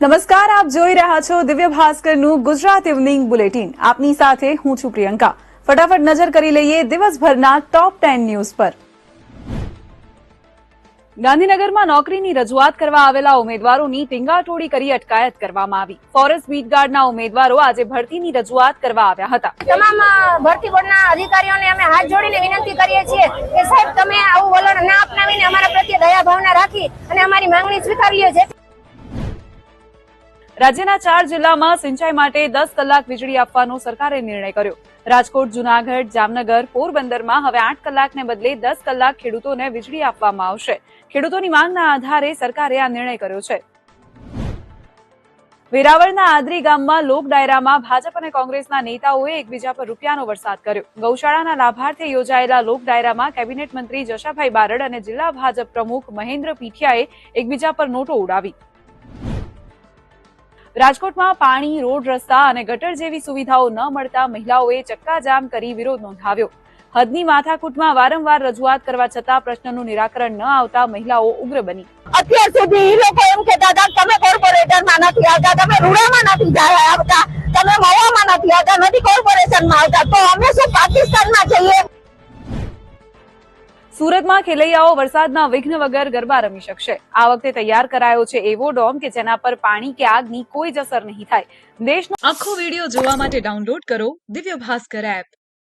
નમસ્કાર, આપ જોઈ રહ્યા છો દિવ્ય ભાસ્કરનું ગુજરાત ઇવનિંગ બુલેટિન. આપની સાથે હું છું પ્રિયંકા. ફટાફટ નજર કરી લઈએ દિવસભરના ટોપ 10 ન્યૂઝ પર. ગાંધીનગરમાં નોકરીની રજૂઆત કરવા આવેલા ઉમેદવારોની ટીંગાટોળી કરી અટકાયત કરવામાં આવી. ફોરેસ્ટ બીટગાર્ડના ઉમેદવારો આજે ભરતીની રજૂઆત કરવા આવ્યા હતા. તમામ ભરતી બોર્ડના અધિકારીઓને અમે હાથ જોડીને વિનંતી કરીએ છીએ કે સાહેબ તમે આવું વલણ ના અપનાવીને અમારા પ્રત્યે દયા ભાવના રાખી અને અમારી માંગણી સ્વીકારીએ છે. રાજ્યના 4 જિલ્લામાં સિંચાઈ માટે 10 કલાક વીજળી આપવાનો સરકારે નિર્ણય કર્યો. રાજકોટ, જૂનાગઢ, જામનગર, પોરબંદરમાં હવે 8 કલાકને બદલે 10 કલાક ખેડૂતોને વીજળી આપવામાં આવશે. ખેડૂતોની માંગના આધારે સરકારે આ નિર્ણય કર્યો છે. વેરાવળના આદરી ગામમાં લોક ડાયરામાં ભાજપ અને કોંગ્રેસના નેતાઓએ એકબીજા પર રૂપિયાનો વરસાદ કર્યો. ગૌશાળાના લાભાર્થે યોજાયેલા લોક ડાયરામાં કેબિનેટ મંત્રી જશાભાઈ બારડ અને જિલ્લા ભાજપ પ્રમુખ મહેન્દ્ર પીઠિયાએ એકબીજા પર નોટો ઉડાવી. રાજકોટમાં પાણી, રોડ રસ્તા અને ગટર જેવી સુવિધાઓ ન મળતા મહિલાઓએ ચક્કાજામ કરી વિરોધ નોંધાવ્યો. હદની માથાકૂટમાં વારંવાર રજૂઆત કરવા છતાં પ્રશ્નનું નિરાકરણ ન આવતા મહિલાઓ ઉગ્ર બની. અત્યાર સુધી એ લોકો એમ કહેતા હતા તમે કોર્પોરેટરમાં નથી આવતા, તમે રૂડામાં નથી આવતા, તમે મવામાં નથી આવતા, નથી કોર્પોરેશનમાં આવતા, તો અમે શું પાકિસ્તાનમાં જઈએ? સુરતમાં ખેલૈયાઓ વરસાદના વિઘ્ન વગર ગરબા રમી શકશે. આ વખતે તૈયાર કરાયો છે એવો ડોમ કે જેના પર પાણી કે આગની કોઈ જ અસર નહીં થાય. દેશનો આખો વિડીયો જોવા માટે ડાઉનલોડ કરો દિવ્ય ભાસ્કર એપ.